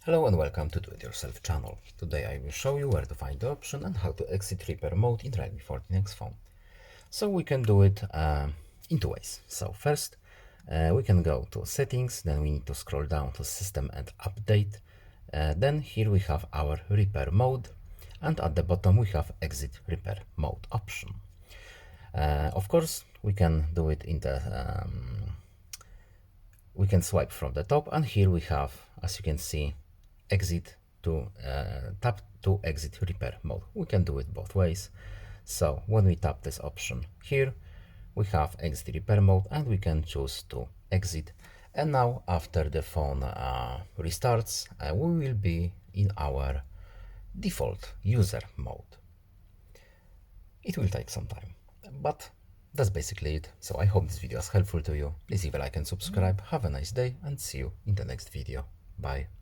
Hello and welcome to Do It Yourself channel. Today I will show you where to find the option and how to exit repair mode in Realme 14x phone. So we can do it in two ways. So first we can go to settings, then we need to scroll down to system and update. Then here we have our repair mode, and at the bottom we have exit repair mode option. Of course we can do it in the we can swipe from the top, and here we have, as you can see, exit to tap to exit repair mode. We can do it both ways. So when we tap this option here, we have exit repair mode and we can choose to exit. And now after the phone restarts, we will be in our default user mode. It will take some time, but that's basically it. So I hope this video is helpful to you. Please leave a like and subscribe. Have a nice day and see you in the next video. Bye.